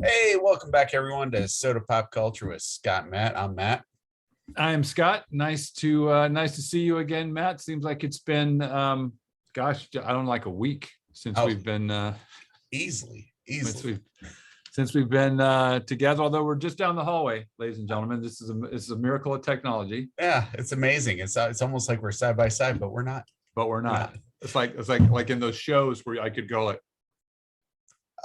Hey, welcome back everyone to Soda Pop Culture with Scott and Matt. I'm Matt. I'm Scott. Nice to see you again, Matt. Seems like it's been gosh, I don't know, like a week since we've been easily since we've been together. Although we're just down the hallway, ladies and gentlemen. This is a miracle of technology. Yeah, it's amazing. It's almost like we're side by side, but we're not. We're not. It's like in those shows where I could go like,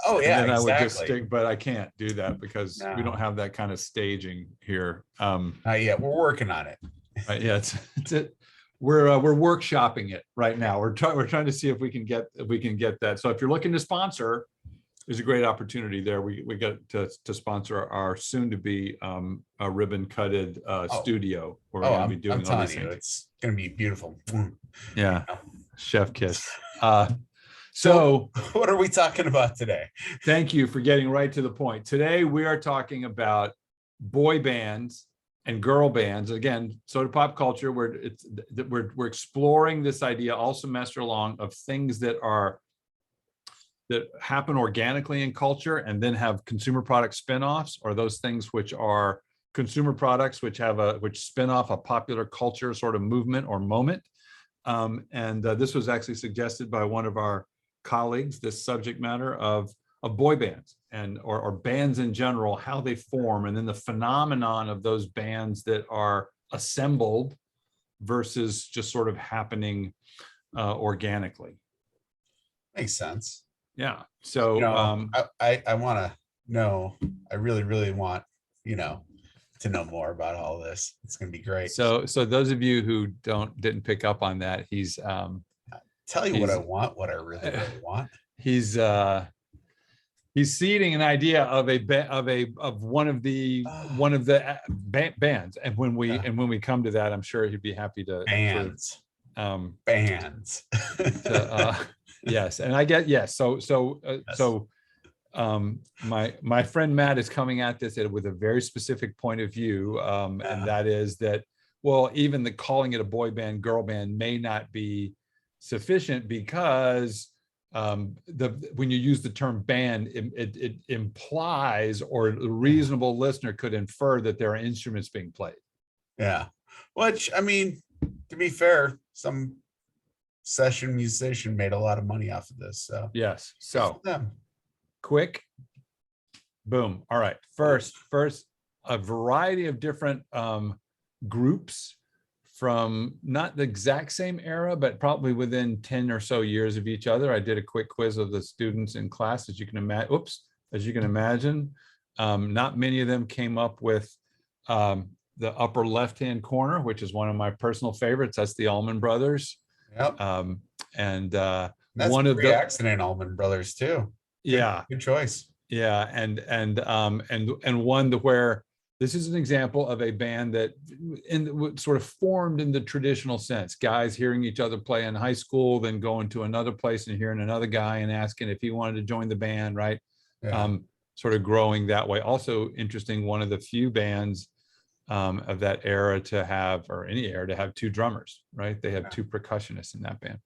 oh yeah, and then exactly. I would just stick, but I can't do that because we don't have that kind of staging here. Not yet. We're working on it. Yeah, we're workshopping it right now. We're trying to see if we can get that. So if you're looking to sponsor, there's a great opportunity there. We got to sponsor our soon to be a ribbon cutted studio. Where we're going to be doing I'm telling you, things. it's going to be beautiful. Yeah, chef kiss. So what are we talking about today? Thank you for getting right to the point. Today we are talking about boy bands and girl bands. Again, Soda Pop Culture, we're exploring this idea all semester long of things that happen organically in culture and then have consumer product spin-offs, or those things which are consumer products which spin off a popular culture sort of movement or moment. This was actually suggested by one of our colleagues, this subject matter of boy bands or bands in general, how they form, and then the phenomenon of those bands that are assembled versus just sort of happening organically. Makes sense. Yeah. So I want to know. I really want to know more about all this. It's going to be great. So those of you who didn't pick up on that, he's tell you what I want, what I really want. He's seeding an idea of one of the bands, and when we come to that, I'm sure he'd be happy to bands. Yes, and I get yes. So my friend Matt is coming at this with a very specific point of view, and that is that, well, even the calling it a boy band, girl band may not be sufficient, because when you use the term band, it implies, or a reasonable listener could infer, that there are instruments being played. Yeah, which, I mean, to be fair, some session musician made a lot of money off of this. So yes, so quick, boom. All right, first, a variety of different groups from not the exact same era, but probably within 10 or so years of each other. I did a quick quiz of the students in class, as you can imagine. Not many of them came up with the upper left-hand corner, which is one of my personal favorites. That's the Allman Brothers. Yep. That's one of the accident Allman Brothers too. Good choice. Yeah, and one where this is an example of a band that sort of formed in the traditional sense. Guys hearing each other play in high school, then going to another place and hearing another guy and asking if he wanted to join the band, right? Yeah. Sort of growing that way. Also interesting, one of the few bands of that era to have, or any era, to have two drummers, right? They have two percussionists in that band.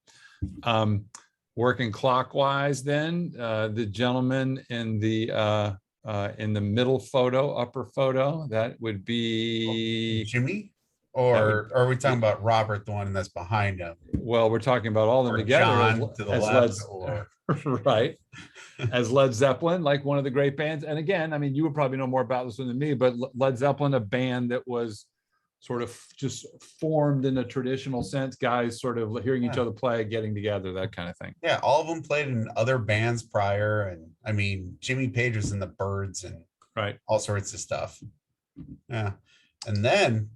Working clockwise, then the gentleman in the middle photo, upper photo, that would be Jimmy, or are we talking about Robert, the one that's behind him? Well, we're talking about all of them together. John to the left, right, as Led Zeppelin, like one of the great bands. And again, I mean, you would probably know more about this than me, but Led Zeppelin, a band that was sort of just formed in a traditional sense, guys sort of hearing each other play, getting together, that kind of thing. Yeah, all of them played in other bands prior, and I mean, Jimmy Page was in the Byrds and all sorts of stuff. Yeah, and then,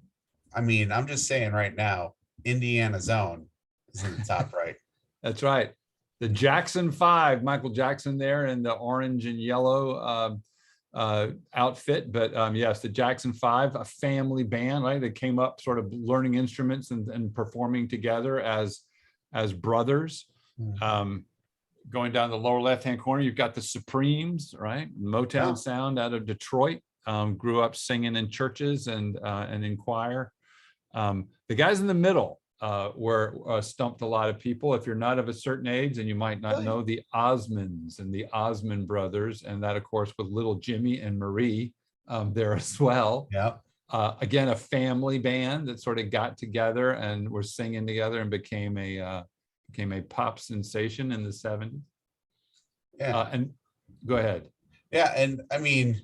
I mean, I'm just saying right now, Indiana Zone is in the top right. That's right. The Jackson 5, Michael Jackson there in the orange and yellow outfit, but yes, the Jackson 5, a family band, right? They came up sort of learning instruments and performing together as brothers. Going down the lower left-hand corner, you've got the Supremes, right? Motown sound out of Detroit. Grew up singing in churches and in choir. The guys in the middle, stumped a lot of people. If you're not of a certain age, and you might not know the Osmonds and the Osmond brothers, and that, of course, with little Jimmy and Marie there as well. Yeah. Again, a family band that sort of got together and were singing together and became a pop sensation in the 70s. Yeah. And go ahead. Yeah, and I mean,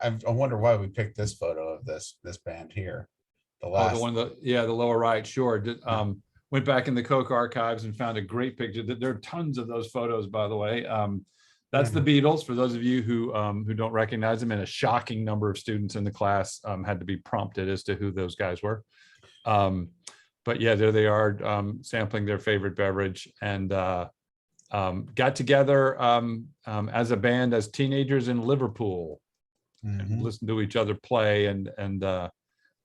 I wonder why we picked this photo of this band here. The last, the one, the lower right, sure. Went back in the Coke archives and found a great picture. There are tons of those photos, by the way. That's the Beatles, for those of you who don't recognize them, and a shocking number of students in the class had to be prompted as to who those guys were. But yeah, there they are, sampling their favorite beverage, and got together as a band as teenagers in Liverpool, and listened to each other play, and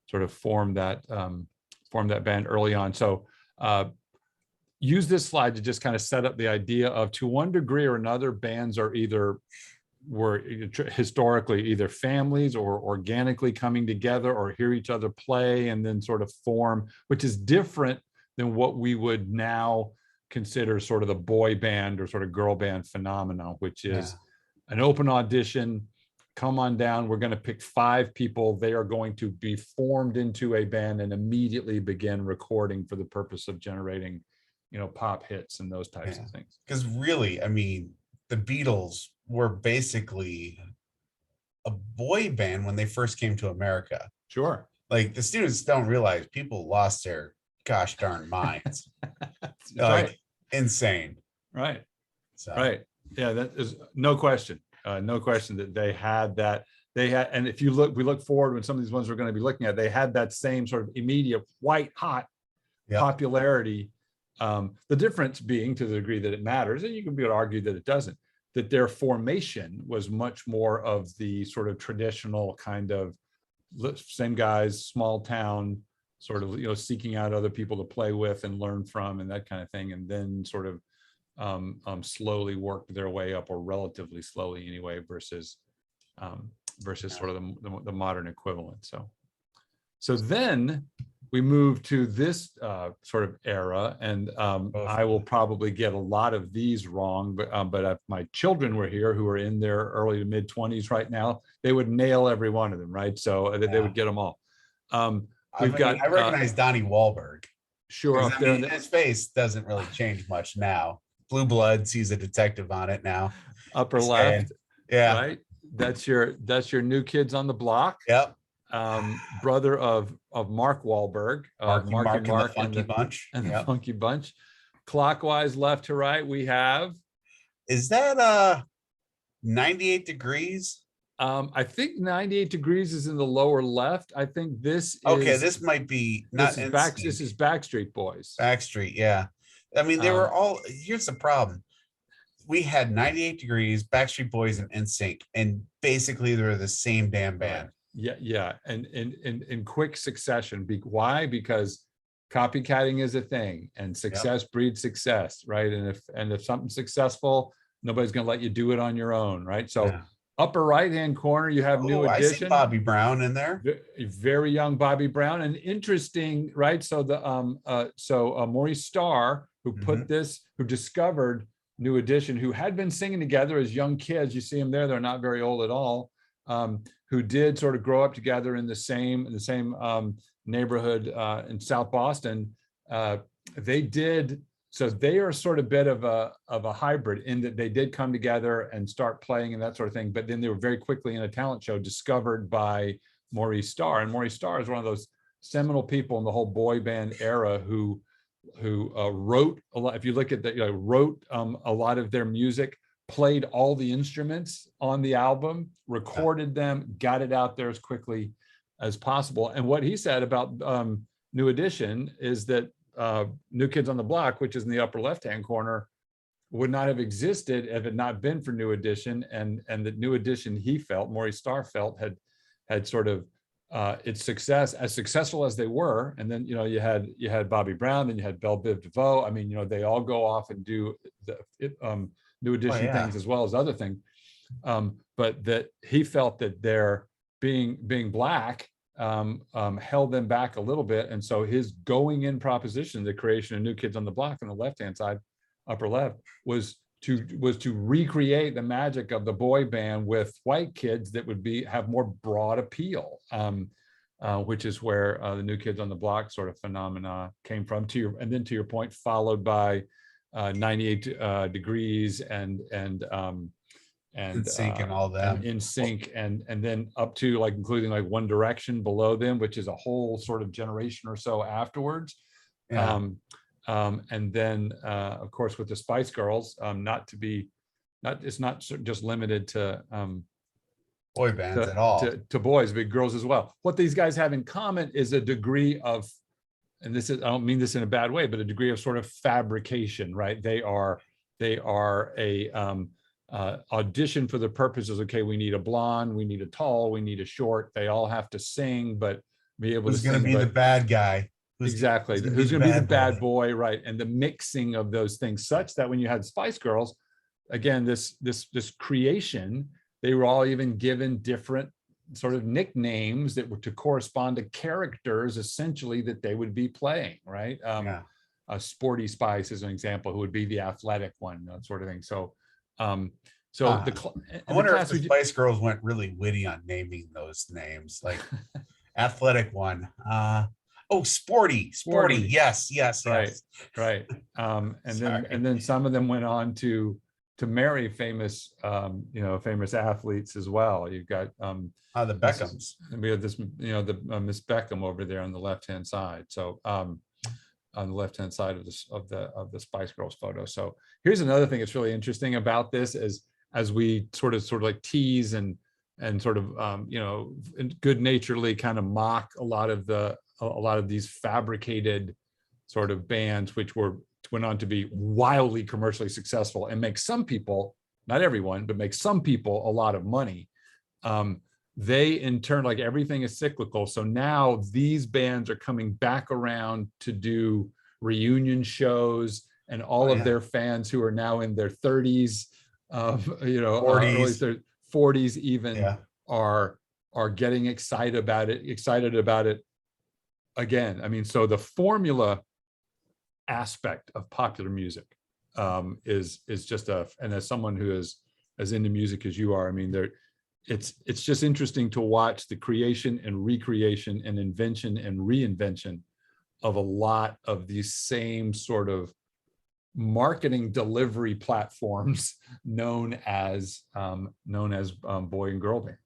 sort of formed that band early on. So use this slide to just kind of set up the idea of, to one degree or another, bands were historically either families or organically coming together, or hear each other play and then sort of form, which is different than what we would now consider sort of the boy band or sort of girl band phenomenon, which is an open audition. Come on down. We're going to pick 5 people. They are going to be formed into a band and immediately begin recording for the purpose of generating, pop hits and those types of things. Because really, I mean, the Beatles were basically a boy band when they first came to America. Sure. Like, the students don't realize people lost their gosh darn minds. Right. Insane. Right. So. Right. Yeah, that is no question. No question that they had that. And if we look forward, when some of these ones we're going to be looking at, they had that same sort of immediate white hot popularity. The difference being, to the degree that it matters, and you can be able to argue that it doesn't, that their formation was much more of the sort of traditional kind of same guys, small town, sort of, seeking out other people to play with and learn from and that kind of thing. And then sort of slowly worked their way up, or relatively slowly anyway, versus sort of the modern equivalent. So then we move to this sort of era, and I will probably get a lot of these wrong, but if my children were here, who are in their early to mid 20s right now, they would nail every one of them, right? So they would get them all. I recognize Donnie Wahlberg. Sure. Up there, his face doesn't really change much now. Blue Bloods, he's a detective on it now. Upper left. Yeah. Right. That's your New Kids on the Block. Yep. Brother of Mark Wahlberg, Mark and the Funky Bunch. And the Funky Bunch. Clockwise, left to right, we have. Is that 98 Degrees? I think 98 Degrees is in the lower left. I think this is. Okay, this might be not. This is Backstreet Boys. Backstreet, yeah. I mean, they were all. Here's the problem. We had 98 Degrees, Backstreet Boys, and NSYNC, and basically they're the same damn band. Yeah, and in quick succession. Why? Because copycatting is a thing, and success breeds success, right? And if something's successful, nobody's going to let you do it on your own, right? So upper right hand corner, you have New Edition. I see Bobby Brown in there. Very young Bobby Brown, and interesting, right? So Maurice Starr, who who discovered New Edition, who had been singing together as young kids. You see them there; they're not very old at all. Who did sort of grow up together in the same neighborhood in South Boston. They did. So they are sort of a bit of a hybrid, in that they did come together and start playing and that sort of thing. But then they were very quickly in a talent show discovered by Maurice Starr. And Maurice Starr is one of those seminal people in the whole boy band era who wrote a lot. If you look at wrote a lot of their music, played all the instruments on the album, recorded them, got it out there as quickly as possible. And what he said about New Edition is that New Kids on the Block, which is in the upper left-hand corner, would not have existed if it had not been for New Edition, and that New Edition, Maurice Starr felt, had sort of its success, as successful as they were. And then you had Bobby Brown, then you had Belle Biv DeVoe. I mean, they all go off and do New Edition things as well as other things, but that he felt that their being black held them back a little bit. And so his going in proposition, the creation of New Kids on the Block on the left-hand side, upper left, was to recreate the magic of the boy band with white kids that would have more broad appeal, which is where the New Kids on the Block sort of phenomena came from. And then to your point, followed by 98 Degrees and In Sync and all them. and In Sync, and then up to like including like One Direction below them, which is a whole sort of generation or so afterwards. Yeah. And then of course with the Spice Girls, it's not just limited to boy bands at all, to boys, but girls as well. What these guys have in common is a degree of, and I don't mean this in a bad way, but a degree of sort of fabrication, right? They are a audition for the purposes, okay, we need a blonde, we need a tall, we need a short. They all have to sing, but be able who's to going to sing, be the bad guy? Exactly. Who's going to be the bad boy, right? And the mixing of those things, such that when you had Spice Girls, again, this creation, they were all even given different sort of nicknames that were to correspond to characters, essentially, that they would be playing, right? Sporty Spice is an example, who would be the athletic one, that sort of thing. So, I wonder if the Spice Girls went really witty on naming those names, like athletic one. Sporty. Yes. Right. And then some of them went on to marry famous athletes as well. You've got the Beckhams. We have this, the Miss Beckham over there on the left-hand side. So on the left-hand side of the Spice Girls photo. So here's another thing that's really interesting about this, as we sort of like tease and sort of good-naturedly kind of mock a lot of these fabricated sort of bands, which went on to be wildly commercially successful and make some people, not everyone, but make some people a lot of money. They in turn, like everything is cyclical. So now these bands are coming back around to do reunion shows, and all of their fans who are now in their 30s, 40s even, are getting excited about it again. I mean, so the formula aspect of popular music is just and as someone who is as into music as you are, I mean, it's just interesting to watch the creation and recreation and invention and reinvention of a lot of these same sort of marketing delivery platforms known as boy and girl bands.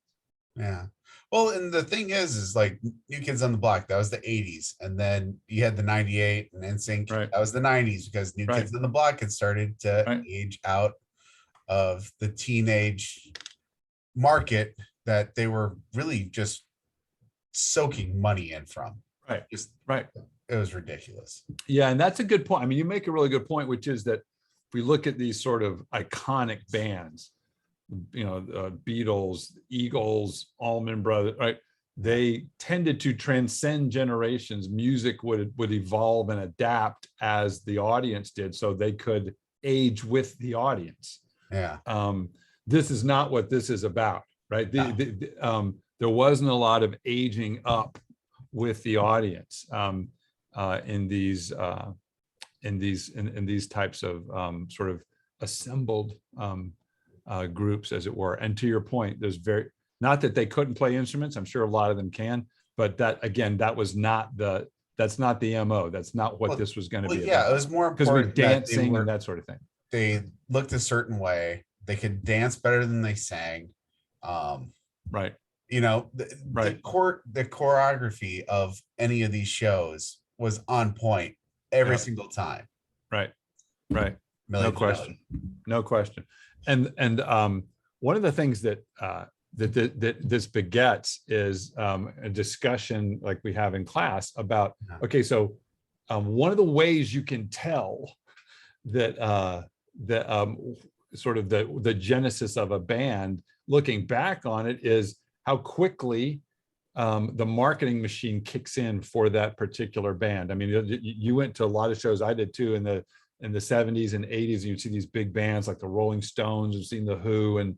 Yeah. Well, and the thing is like New Kids on the Block, that was the 80s. And then you had the 98 and In Sync, that was the 90s, because New Kids on the Block had started to age out of the teenage market that they were really just soaking money in from. It was ridiculous. Yeah, and that's a good point. I mean, you make a really good point, which is that if we look at these sort of iconic bands, Beatles, Eagles, Allman Brothers, right? They tended to transcend generations. Music would evolve and adapt as the audience did, so they could age with the audience. Yeah. This is not what this is about, right? There wasn't a lot of aging up with the audience in these types of sort of assembled groups, as it were. And to your point, there's not that they couldn't play instruments. I'm sure a lot of them can, but that's not the MO. That's not what this was going to be. Yeah, it was more because we're dancing and that sort of thing. They looked a certain way. They could dance better than they sang. Right. The choreography of any of these shows was on point every single time. Right. No question. And one of the things that this begets is a discussion like we have in class about, okay, so one of the ways you can tell that sort of the genesis of a band, looking back on it, is how quickly the marketing machine kicks in for that particular band. I mean, you went to a lot of shows, I did too, in the 70s and 80s, and you'd see these big bands like the Rolling Stones, you've seen the Who, and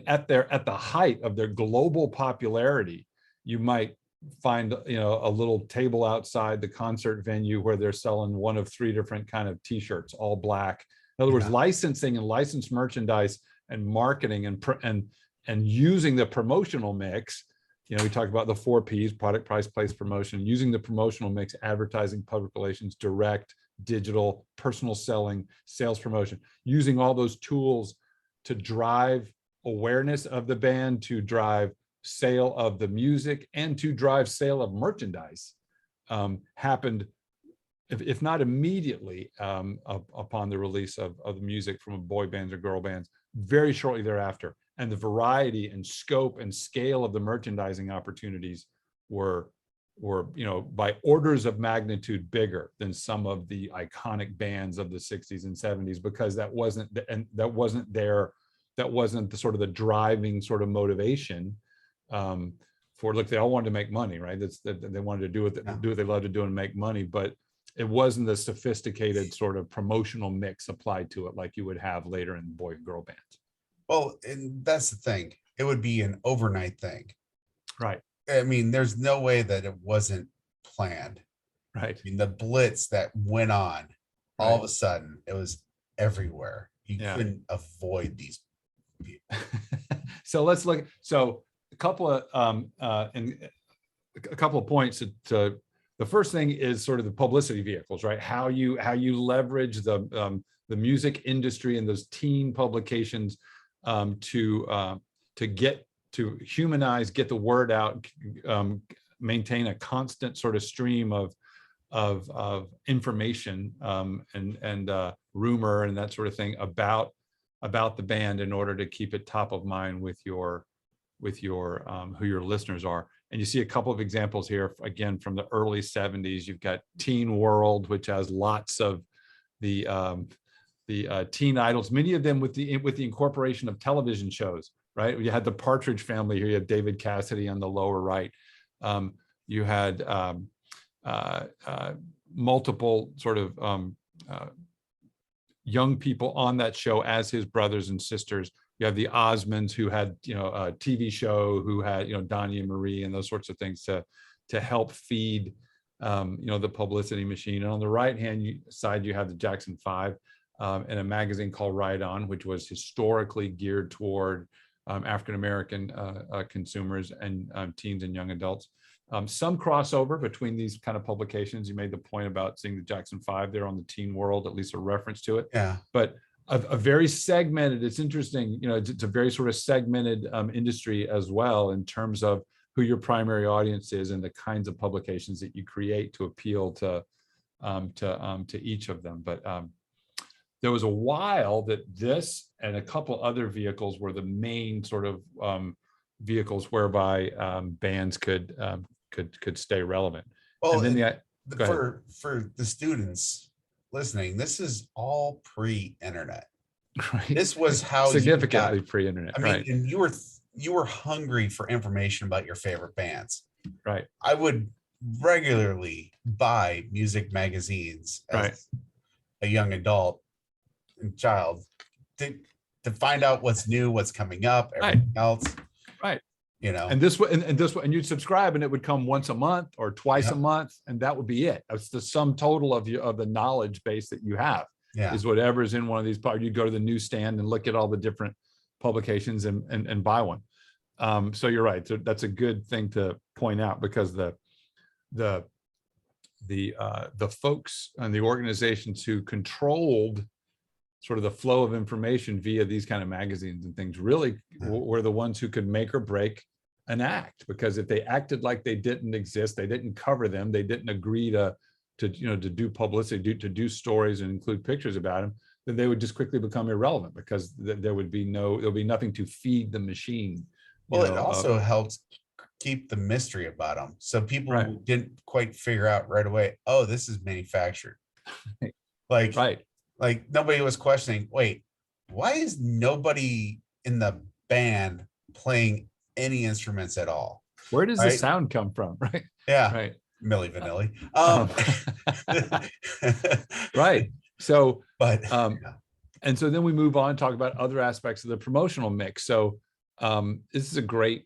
at the height of their global popularity, you might find, a little table outside the concert venue where they're selling one of 3 different kind of t-shirts, all black. In other words, licensing and licensed merchandise and marketing and using the promotional mix. We talk about the 4 Ps: product, price, place, promotion, using the promotional mix: advertising, public relations, direct, digital, personal selling, sales promotion, using all those tools to drive awareness of the band, to drive sale of the music, and to drive sale of merchandise, happened, if not immediately, upon the release of the music from boy bands or girl bands, very shortly thereafter. And the variety and scope and scale of the merchandising opportunities were by orders of magnitude bigger than some of the iconic bands of the 60s and 70s, because that wasn't the sort of the driving sort of motivation. Look, they all wanted to make money, right? They wanted to do what they love to do and make money, but it wasn't the sophisticated sort of promotional mix applied to it like you would have later in boy and girl bands. Well, and that's the thing. It would be an overnight thing. Right. I mean, there's no way that it wasn't planned. Right. I mean, the blitz that went on, all of a sudden, it was everywhere. You couldn't avoid these people. So let's look. So a couple of points to the first thing is sort of the publicity vehicles, right? How you leverage the music industry and those teen publications to humanize, get the word out, maintain a constant sort of stream of information and rumor and that sort of thing about the band, in order to keep it top of mind with your who your listeners are. And you see a couple of examples here, again, from the early 70s. You've got Teen World, which has lots of the teen idols, many of them with the incorporation of television shows, right? You had the Partridge Family here. You have David Cassidy on the lower right. You had multiple sort of young people on that show as his brothers and sisters. You have the Osmonds, who had a TV show, who had Donnie and Marie and those sorts of things to help feed the publicity machine. And on the right hand side, you have the Jackson 5 and a magazine called Ride On, which was historically geared toward African-American consumers and teens and young adults. Some crossover between these kind of publications. You made the point about seeing the Jackson 5 there on the Teen World, at least a reference to it. Yeah. But a very segmented, it's interesting, it's a very sort of segmented industry as well, in terms of who your primary audience is and the kinds of publications that you create to appeal to each of them. But there was a while that this and a couple other vehicles were the main sort of vehicles whereby bands could stay relevant. Well, and then for the students listening, this is all pre-internet. Right. This was how significantly pre-internet. I mean, right. And you were hungry for information about your favorite bands. Right. I would regularly buy music magazines as a young adult and child to find out what's new, what's coming up, everything else. Right. And you'd subscribe, and it would come once a month or twice a month, and that would be it. That's the sum total of the knowledge base that you have. Is whatever's in one of these. You'd go to the newsstand and look at all the different publications and buy one. So you're right. So that's a good thing to point out, because the folks and the organizations who controlled sort of the flow of information via these kind of magazines and things really were the ones who could make or break an act. Because if they acted like they didn't exist, they didn't cover them, they didn't agree to do publicity, to do stories and include pictures about them, then they would just quickly become irrelevant, because there'll be nothing to feed the machine. Well, it also helps keep the mystery about them, so people who didn't quite figure out right away, oh, this is manufactured. Like nobody was questioning, wait, why is nobody in the band playing any instruments at all? Where does the sound come from? Right. Yeah. Right. Milli Vanilli. Right. So, and so then we move on and talk about other aspects of the promotional mix. So this is a great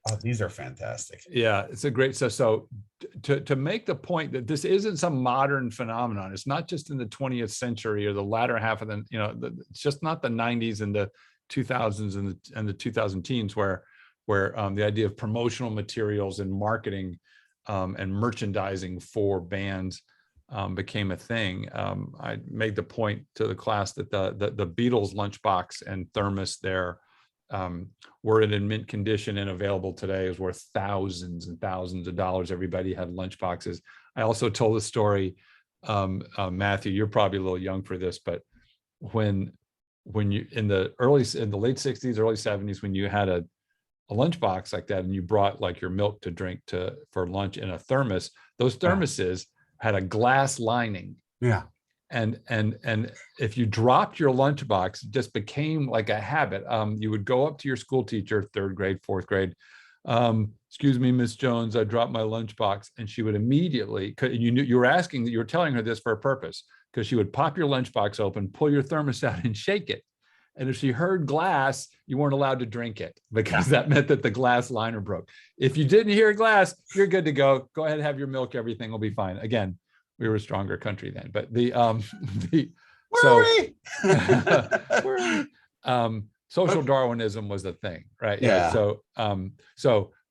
Oh, these are fantastic. Yeah, it's a great, so to make the point that this isn't some modern phenomenon, it's not just in the 20th century or the latter half of the, it's just not the 90s and the 2000s and the 2000 teens where the idea of promotional materials and marketing and merchandising for bands became a thing. I made the point to the class that the Beatles lunchbox and thermos there were in mint condition and available today is worth thousands and thousands of dollars. Everybody had lunch boxes. I also told the story, Matthew, you're probably a little young for this, but when you in the late 60s, early 70s, when you had a lunchbox like that and you brought like your milk to drink for lunch in a thermos, those thermoses had a glass lining. Yeah. And if you dropped your lunchbox, it just became like a habit. You would go up to your school teacher, 3rd grade, 4th grade. Excuse me, Miss Jones, I dropped my lunchbox. And she would immediately, you knew you were telling her this for a purpose, because she would pop your lunchbox open, pull your thermos out and shake it. And if she heard glass, you weren't allowed to drink it because that meant that the glass liner broke. If you didn't hear glass, you're good to go. Go ahead, have your milk. Everything will be fine. Again, we were a stronger country then, but social Darwinism was the thing, right? Yeah.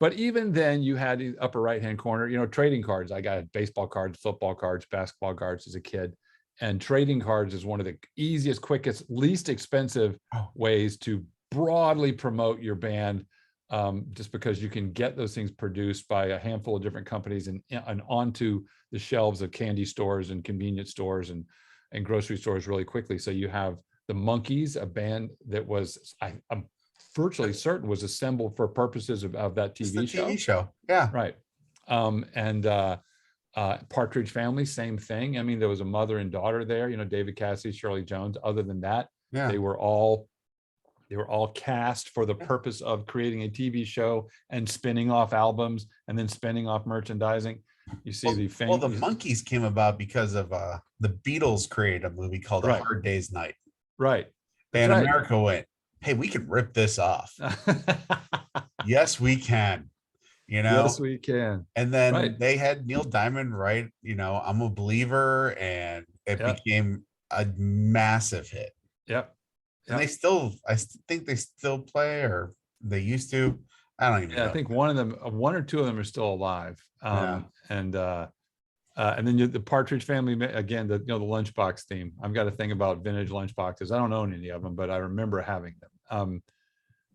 But even then you had the upper right-hand corner, trading cards. I got baseball cards, football cards, basketball cards as a kid. And trading cards is one of the easiest, quickest, least expensive ways to broadly promote your band, just because you can get those things produced by a handful of different companies and onto the shelves of candy stores and convenience stores and grocery stores really quickly. So you have the Monkees, a band that was, I'm virtually certain, was assembled for purposes of that TV show. TV show, yeah, right. Partridge Family, same thing. I mean, there was a mother and daughter there, David Cassidy, Shirley Jones. Other than that, they were all cast for the purpose of creating a TV show and spinning off albums and then spinning off merchandising. You see the Monkees came about because of the Beatles created a movie called A Hard Day's Night. Right. And America went, hey, we can rip this off. Yes, we can. Yes, we can. And then they had Neil Diamond write, I'm a Believer, and it became a massive hit. Yep. And I think they still play, or they used to. I don't even know. I think one or two of them are still alive. And then the Partridge Family, again, the lunchbox theme. I've got a thing about vintage lunchboxes. I don't own any of them, but I remember having them.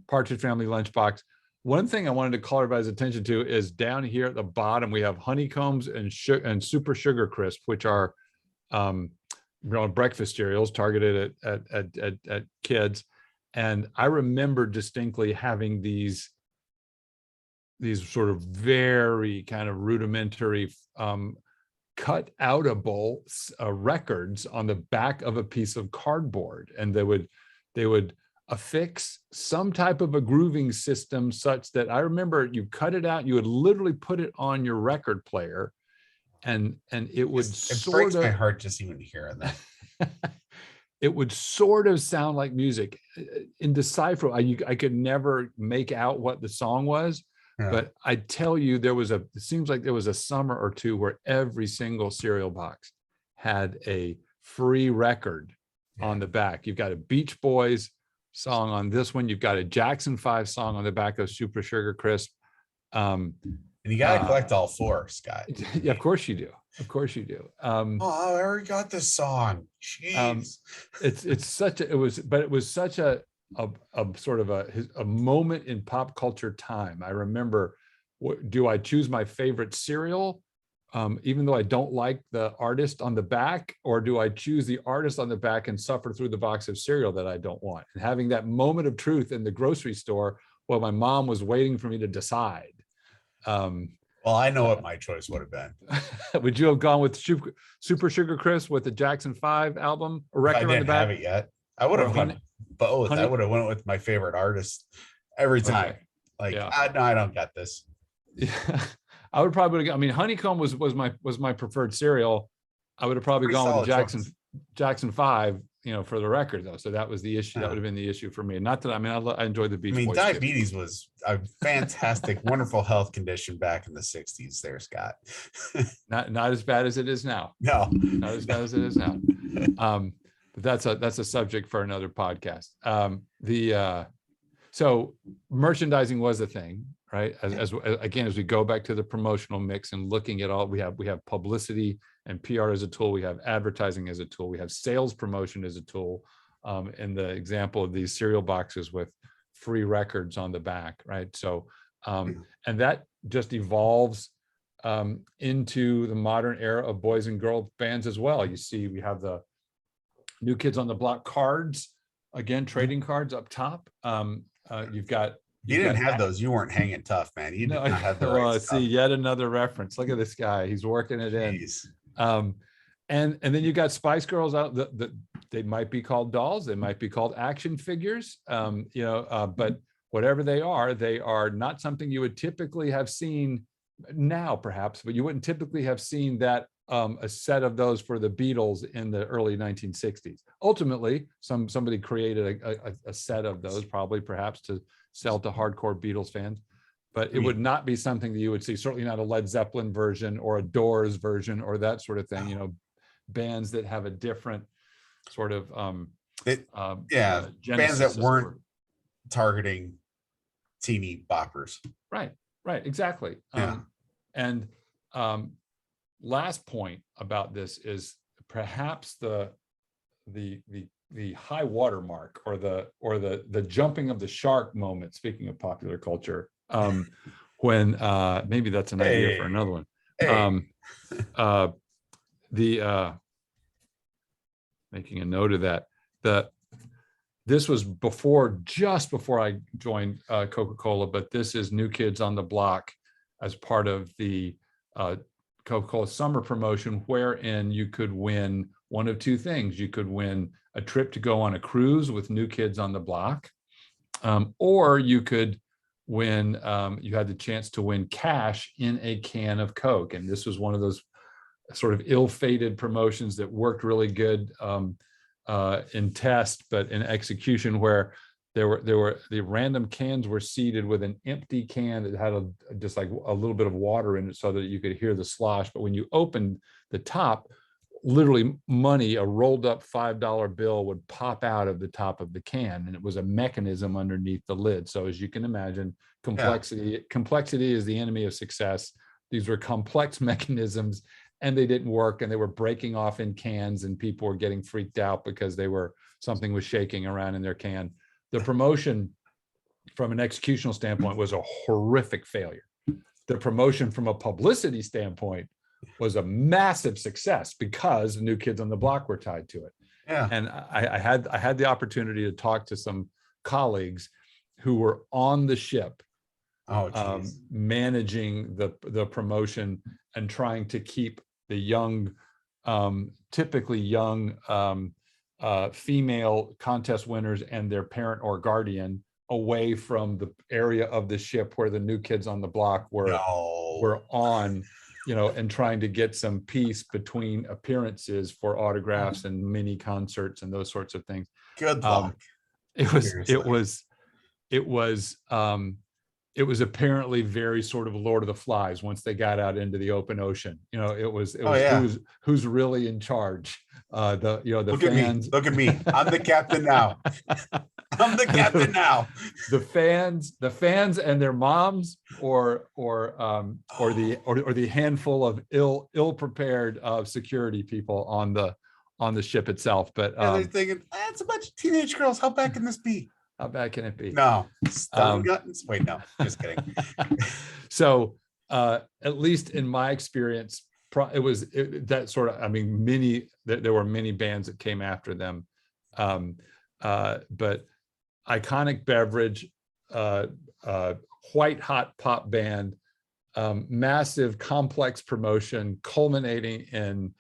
Partridge Family lunchbox. One thing I wanted to call everybody's attention to is down here at the bottom, we have honeycombs and super sugar crisp, which are breakfast cereals targeted at kids. And I remember distinctly having these sort of very kind of rudimentary cut outable records on the back of a piece of cardboard, and they would affix some type of a grooving system such that I remember you cut it out, you would literally put it on your record player, and it would breaks my heart just even hearing that. It would sort of sound like music, indecipherable. I could never make out what the song was, but I tell you, it seems like there was a summer or two where every single cereal box had a free record on the back. You've got a Beach Boys song on this one. You've got a Jackson 5 song on the back of Super Sugar Crisp. And you got to collect all four, Scott. Yeah, of course you do. Of course you do. I already got this song. Jeez. It was such a sort of a moment in pop culture time. I remember, do I choose my favorite cereal, even though I don't like the artist on the back, or do I choose the artist on the back and suffer through the box of cereal that I don't want? And having that moment of truth in the grocery store while my mom was waiting for me to decide. Well, I know what my choice would have been. Would you have gone with Super Sugar Crisp with the Jackson 5 album, a record on the back? I didn't have it yet. I would have gone both. I would have went with my favorite artist every time. No, I don't got this. Yeah, I would probably. I mean, Honeycomb was my preferred cereal. I would have probably gone with Jackson 5 for the record though. So that was the issue. That would have been the issue for me. Not that, I enjoyed the Beach Boys. Diabetes was a fantastic, wonderful health condition back in the 60s there, Scott. not as bad as it is now. No, not as bad as it is now. But that's a subject for another podcast. So merchandising was a thing, right? As we go back to the promotional mix and looking at all, we have publicity and PR as a tool. We have advertising as a tool. We have sales promotion as a tool. In the example of these cereal boxes with free records on the back, right? So, and that just evolves into the modern era of boys and girl bands as well. You see, we have the New Kids on the Block cards, again, trading cards up top. You didn't have those. You weren't hanging tough, man. You did not have the right stuff. See, yet another reference. Look at this guy. He's working it in. And then you got Spice Girls out. They might be called dolls. They might be called action figures. But whatever they are not something you would typically have seen now, perhaps. But you wouldn't typically have seen that a set of those for the Beatles in the early 1960s. Ultimately, somebody created a set of those, probably perhaps to sell to hardcore Beatles fans. But it would not be something that you would see. Certainly not a Led Zeppelin version or a Doors version or that sort of thing. Bands that have a different sort of bands that weren't targeting teeny boppers. Right, exactly. Last point about this is perhaps the high water mark or the jumping of the shark moment. Speaking of popular culture, when maybe that's an idea for another one. Making a note of that. This was just before I joined Coca-Cola, but this is New Kids on the Block as part of the Coca-Cola summer promotion, wherein you could win one of two things. You could win a trip to go on a cruise with New Kids on the Block, or you could win, you had the chance to win cash in a can of Coke. And this was one of those sort of ill-fated promotions that worked really good in test, but in execution, where the random cans were seated with an empty can that had just like a little bit of water in it so that you could hear the slosh. But when you opened the top, literally money, a rolled up $5 bill would pop out of the top of the can, and it was a mechanism underneath the lid. So as you can imagine, complexity is the enemy of success. These were complex mechanisms, and they didn't work, and they were breaking off in cans, and people were getting freaked out because something was shaking around in their can. The promotion from an executional standpoint was a horrific failure. The promotion from a publicity standpoint was a massive success because the New Kids on the Block were tied to it. Yeah. And I had the opportunity to talk to some colleagues who were on the ship, managing the promotion and trying to keep the young, typically young female contest winners and their parent or guardian away from the area of the ship where the New Kids on the Block were on, and trying to get some peace between appearances for autographs and mini concerts and those sorts of things. Good luck. It was apparently very sort of Lord of the Flies once they got out into the open ocean. Who's really in charge. The fans. Look at me. I'm the captain now. I'm the captain now. The fans and their moms, or the handful of ill prepared security people on the ship itself. But they're thinking, it's a bunch of teenage girls. How bad can this be? How bad can it be? No, wait, no, just kidding. So, at least in my experience, there were many bands that came after them, but iconic beverage, white hot pop band, massive complex promotion, culminating in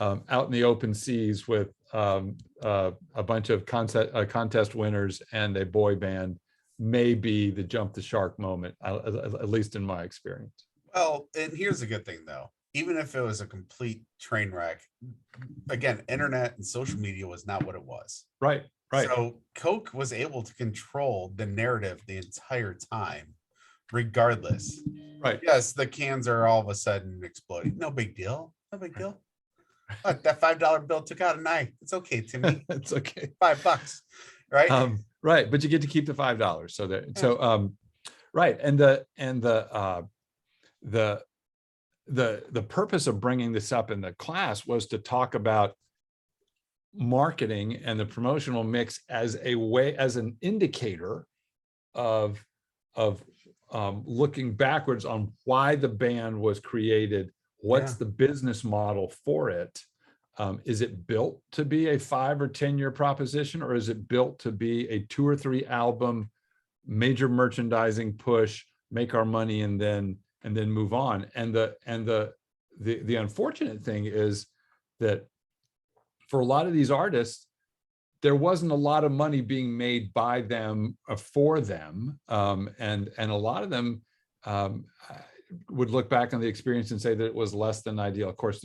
out in the open seas with a bunch of contest winners and a boy band, may be the jump the shark moment, at least in my experience. Well, and here's the good thing though. even if it was a complete train wreck, again, internet and social media was not what it was. Right. So Coke was able to control the narrative the entire time, regardless. Right. Yes, the cans are all of a sudden exploding. No big deal. No big deal. But that $5 bill took out an eye. It's okay, Timmy. It's okay. $5, right? Right. But you get to keep the $5. So that, Yeah. so, right. And the purpose of bringing this up in the class was to talk about marketing and the promotional mix as a way, as an indicator of looking backwards on why the band was created. What's the business model for it? Is it built to be a 5 or 10-year proposition, or is it built to be a 2 or 3 album major merchandising push, make our money, and then move on? And the unfortunate thing is that for a lot of these artists, there wasn't a lot of money being made by them for them, and a lot of them would look back on the experience and say that it was less than ideal. Of course,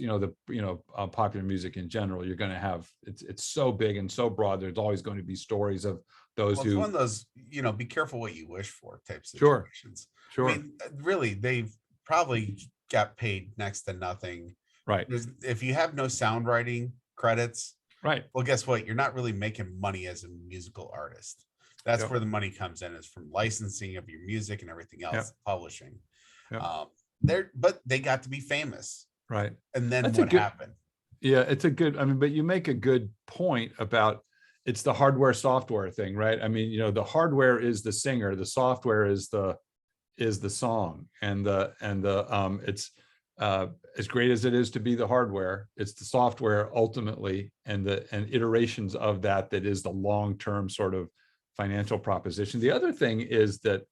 popular music in general, you're going to have, it's so big and so broad. There's always going to be stories of those who, it's one of those, be careful what you wish for type Sure. situations. Sure. I mean, really, they've probably got paid next to nothing. Right. If you have no sound writing credits, right. Well, guess what? You're not really making money as a musical artist. That's where the money comes in, is from licensing of your music and everything else, publishing. But they got to be famous. Right. And then what happened? Yeah, it's a good, but you make a good point about it's the hardware software thing, right? I mean, the hardware is the singer, the software is the song, and it's as great as it is to be the hardware, it's the software ultimately, and iterations of that is the long-term sort of financial proposition. The other thing is that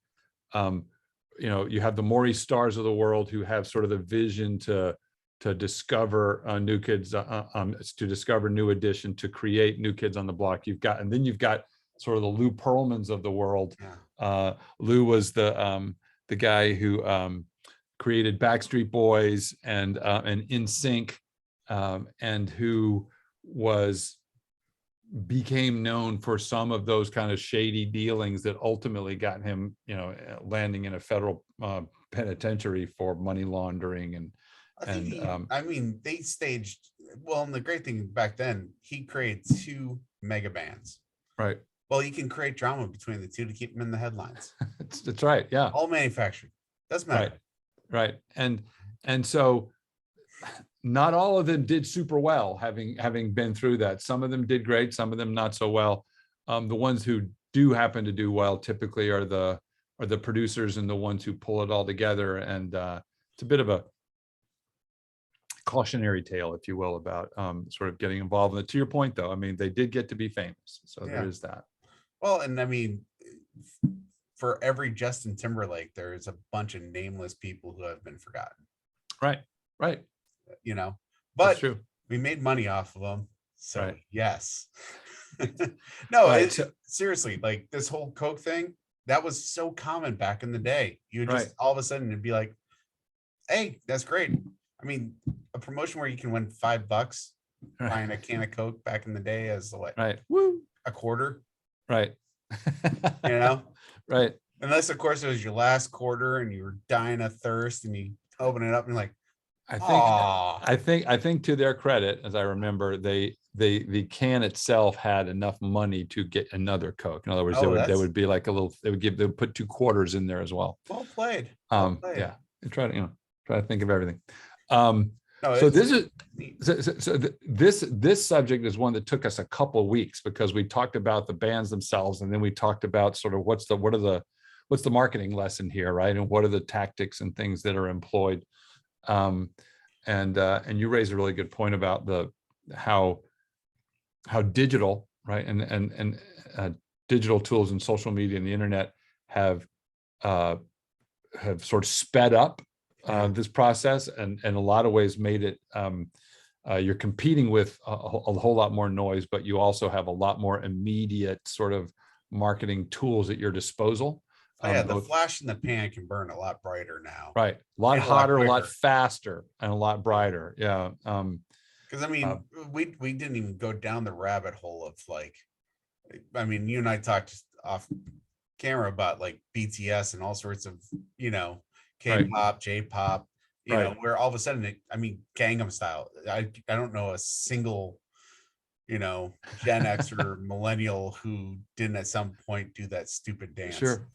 you have the Maurice Stars of the world who have sort of the vision to discover new kids, to discover New Edition, to create New Kids on the Block. You've got sort of the Lou Pearlmans of the world. Lou was the guy who created Backstreet Boys and NSYNC, and who became known for some of those kind of shady dealings that ultimately got him, landing in a federal penitentiary for money laundering and they staged well. And the great thing back then, he created 2 mega bands. Right. Well, you can create drama between the 2 to keep them in the headlines. That's right. Yeah. All manufactured. Doesn't matter. Right. And so not all of them did super well, having been through that. Some of them did great, some of them not so well. The ones who do happen to do well typically are the producers and the ones who pull it all together. And it's a bit of a cautionary tale, if you will, about sort of getting involved in it. To your point, though, they did get to be famous, so there is that. Well, and for every Justin Timberlake, there's a bunch of nameless people who have been forgotten. Right. But we made money off of them. So yes. No, seriously, like this whole Coke thing, that was so common back in the day. You would just all of a sudden it'd be like, hey, that's great. A promotion where you can win $5 buying a can of Coke back in the day as a quarter. Right. Right. Unless of course it was your last quarter and you were dying of thirst and you open it up and like, I think to their credit, as I remember, the can itself had enough money to get another Coke. In other words, there would be like a little, they would put 2 quarters in there as well. Well played. Yeah. Try to think of everything. This subject is one that took us a couple of weeks, because we talked about the bands themselves, and then we talked about sort of what's the marketing lesson here, right? And what are the tactics and things that are employed. And you raised a really good point about how digital, right, and digital tools and social media and the internet have sort of sped up this process, and in a lot of ways made it, you're competing with a whole lot more noise, but you also have a lot more immediate sort of marketing tools at your disposal. Oh yeah, the flash in the pan can burn a lot brighter now. Right. A lot And a lot hotter, a lot quicker. faster, and a lot brighter. Yeah. Because I mean, we didn't even go down the rabbit hole of like, I mean, you and I talked off camera about like BTS and all sorts of, you know, K-pop, J-pop, you know, where all of a sudden, I mean, Gangnam Style. I don't know a single, you know, Gen X or millennial who didn't at some point do that stupid dance. Sure.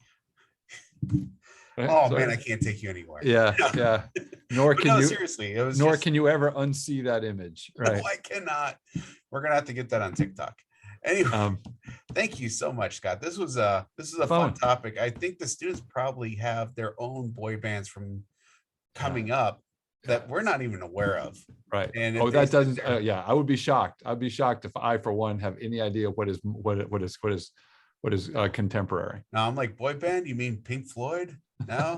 Oh man, I can't take you anywhere. Yeah, yeah. Nor can you seriously. It was nor can you ever unsee that image. Right. No, I cannot. We're gonna have to get that on TikTok. Anyway, thank you so much, Scott. This is a fun topic. I think the students probably have their own boy bands from coming up that we're not even aware of. Right. And that doesn't. Yeah, I would be shocked. I'd be shocked if I, for one, have any idea what is contemporary. No, I'm like, boy band. You mean Pink Floyd? No,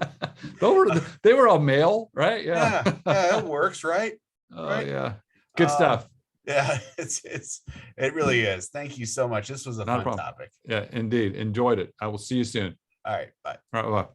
they were all male, right? Yeah, yeah, it works, right? Oh yeah, good stuff. Yeah, it really is. Thank you so much. This was a fun topic. Yeah, indeed. Enjoyed it. I will see you soon. All right, bye. All right, bye.